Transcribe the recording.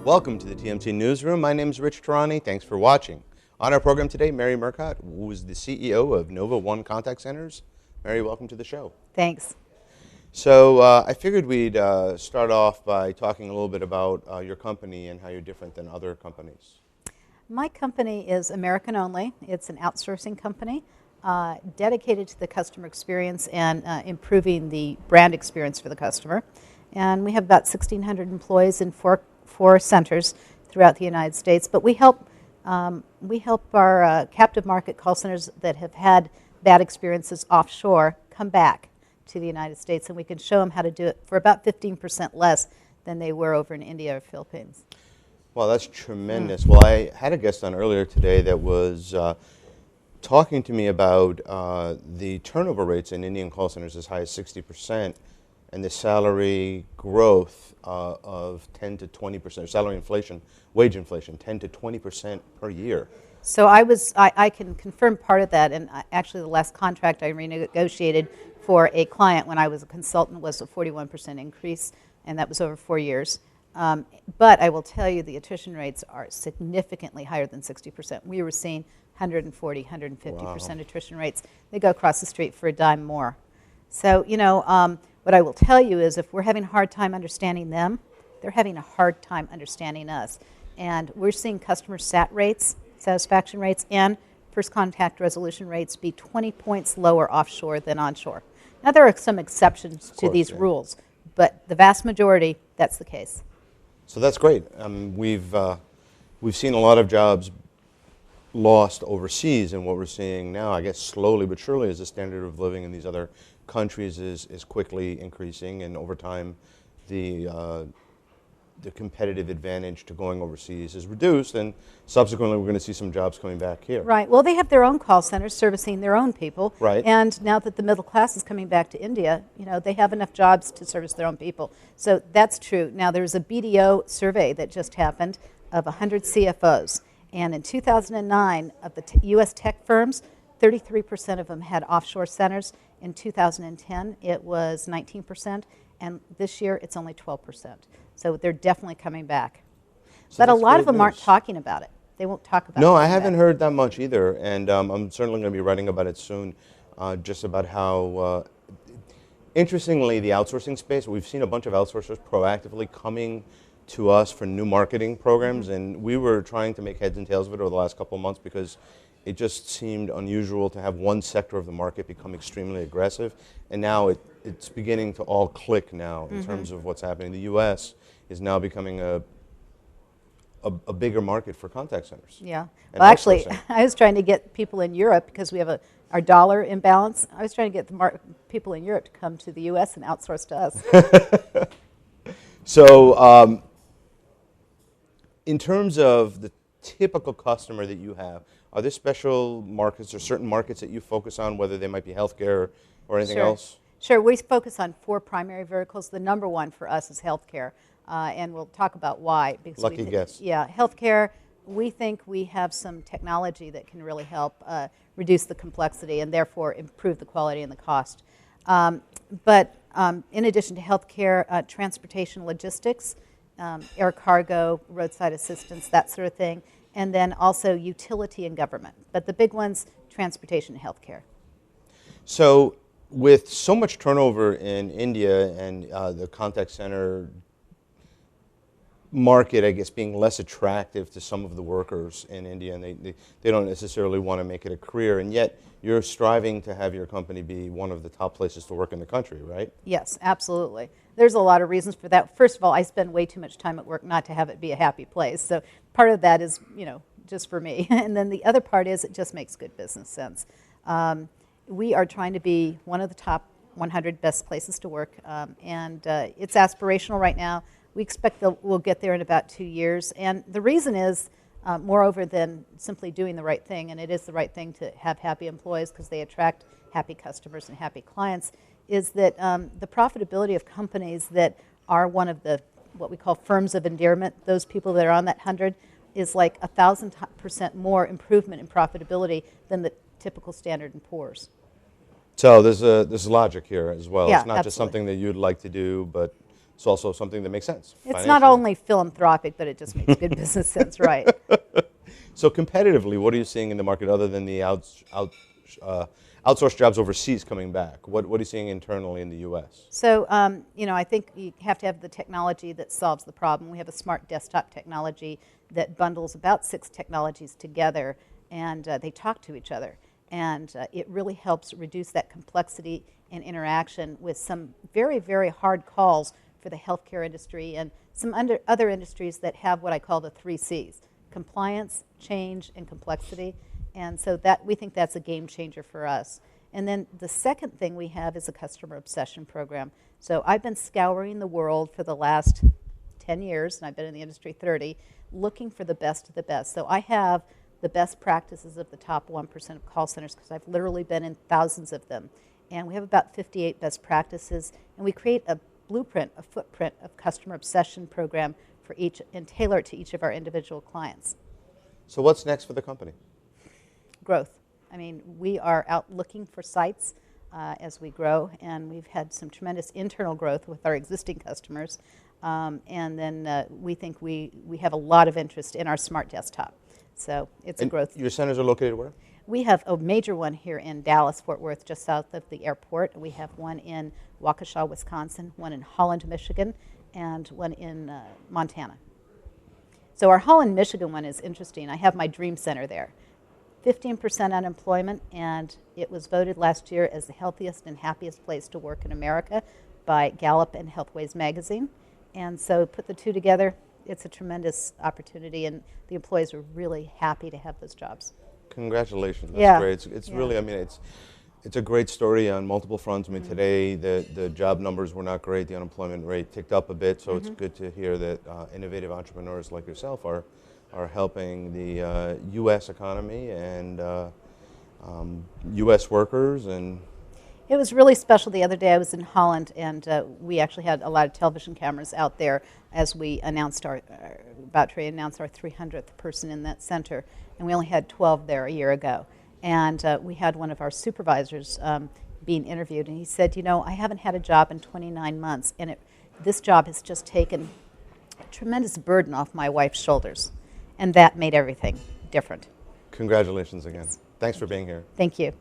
Welcome to the TMC Newsroom. My name is Rich Tehrani. Thanks for watching. On our program today, Mary Murcott, who is the CEO of Novo Contact Centers. Mary, welcome to the show. Thanks. So I figured we'd start off by talking a little bit about your company and how you're different than other companies. My company is American only. It's an outsourcing company dedicated to the customer experience and improving the brand experience for the customer. And we have about 1,600 employees in four centers throughout the United States. But we help our captive market call centers that have had bad experiences offshore come back to the United States, and we can show them how to do it for about 15% less than they were over in India or Philippines. Well, that's tremendous. Well, I had a guest on earlier today that was talking to me about the turnover rates in Indian call centers as high as 60%, and the salary growth of 10 to 20%, salary inflation, wage inflation, 10 to 20% per year. So I can confirm part of that, and actually the last contract I renegotiated for a client when I was a consultant was a 41% increase, and that was over 4 years. But I will tell you the attrition rates are significantly higher than 60%. We were seeing 140, 150% attrition rates. They go across the street for a dime more. So, what I will tell you is if we're having a hard time understanding them, they're having a hard time understanding us. And we're seeing customer satisfaction rates, and first contact resolution rates be 20 points lower offshore than onshore. Now, there are some exceptions to these rules, but the vast majority, that's the case. So that's great. We've seen a lot of jobs lost overseas, and what we're seeing now, I guess slowly but surely, is the standard of living in these other countries is quickly increasing, and over time the competitive advantage to going overseas is reduced, and subsequently we're going to see some jobs coming back here. Right. Well, they have their own call centers servicing their own people. Right. And now that the middle class is coming back to India, they have enough jobs to service their own people. So that's true. Now, there's a BDO survey that just happened of 100 CFOs. And in 2009, of the U.S. tech firms, 33% of them had offshore centers. In 2010, it was 19%. And this year, it's only 12%. So they're definitely coming back. So but a lot of them aren't talking about it. They won't talk about it. No, I haven't heard that much either. And I'm certainly going to be writing about it soon, just about how, interestingly, the outsourcing space, we've seen a bunch of outsourcers proactively coming to us for new marketing programs. And we were trying to make heads and tails of it over the last couple of months because it just seemed unusual to have one sector of the market become extremely aggressive. And now it's beginning to all click now in terms of what's happening. The U.S. is now becoming a bigger market for contact centers. Yeah. Well, actually, I was trying to get people in Europe because we have our dollar imbalance. I was trying to get the people in Europe to come to the U.S. and outsource to us. So in terms of the typical customer that you have, are there special markets or certain markets that you focus on, whether they might be healthcare or anything else? Sure. We focus on 4 primary verticals. The number one for us is healthcare, and we'll talk about why. Because Lucky guess. Yeah, healthcare, we think we have some technology that can really help reduce the complexity and therefore improve the quality and the cost. But in addition to healthcare, transportation logistics, air cargo, roadside assistance, that sort of thing, and then also utility and government. But the big ones, transportation and healthcare. So with so much turnover in India and the contact center market, I guess, being less attractive to some of the workers in India, and they don't necessarily want to make it a career, and yet you're striving to have your company be one of the top places to work in the country, right? Yes, absolutely. There's a lot of reasons for that. First of all, I spend way too much time at work not to have it be a happy place. So part of that is, just for me. And then the other part is it just makes good business sense. We are trying to be one of the top 100 best places to work, and it's aspirational right now. We expect we'll get there in about 2 years. And the reason is, moreover than simply doing the right thing, and it is the right thing to have happy employees because they attract happy customers and happy clients, is that the profitability of companies that are one of the what we call firms of endearment, those people that are on that 100, is like 1,000% more improvement in profitability than the typical Standard & Poor's. So there's logic here as well. Yeah, it's not just something that you'd like to do, but it's also something that makes sense It's not financially. only philanthropic, but it just makes good business sense, right? So competitively, what are you seeing in the market other than the outsourced jobs overseas coming back? What are you seeing internally in the U.S.? So, I think you have to have the technology that solves the problem. We have a smart desktop technology that bundles about 6 technologies together, and they talk to each other. And it really helps reduce that complexity and interaction with some very, very hard calls for the healthcare industry and some other industries that have what I call the 3 Cs: compliance, change, and complexity. And so that we think that's a game changer for us. And then the second thing we have is a customer obsession program. So I've been scouring the world for the last 10 years, and I've been in the industry 30, looking for the best of the best. So I have the best practices of the top 1% of call centers because I've literally been in thousands of them. And we have about 58 best practices, and we create a blueprint, a footprint of customer obsession program for each and tailor it to each of our individual clients. So what's next for the company? Growth. I mean, we are out looking for sites as we grow, and we've had some tremendous internal growth with our existing customers. And then we think we have a lot of interest in our smart desktop. So it's a growth. Your centers are located where? We have a major one here in Dallas, Fort Worth, just south of the airport. We have one in Waukesha, Wisconsin, one in Holland, Michigan, and one in Montana. So our Holland, Michigan one is interesting. I have my dream center there. 15% unemployment, and it was voted last year as the healthiest and happiest place to work in America by Gallup and Healthways magazine. And so put the two together, it's a tremendous opportunity, and the employees are really happy to have those jobs. Congratulations. That's Yeah. great. It's really, I mean, it's a great story on multiple fronts. I mean, today the job numbers were not great. The unemployment rate ticked up a bit, so it's good to hear that innovative entrepreneurs like yourself are helping the U.S. economy and U.S. workers. And It was really special. The other day I was in Holland, and we actually had a lot of television cameras out there as we announced about to announce our 300th person in that center, and we only had 12 there a year ago. And we had one of our supervisors being interviewed, and he said, I haven't had a job in 29 months, and this job has just taken a tremendous burden off my wife's shoulders. And that made everything different. congratulations again. Thanks for being here. Thank you.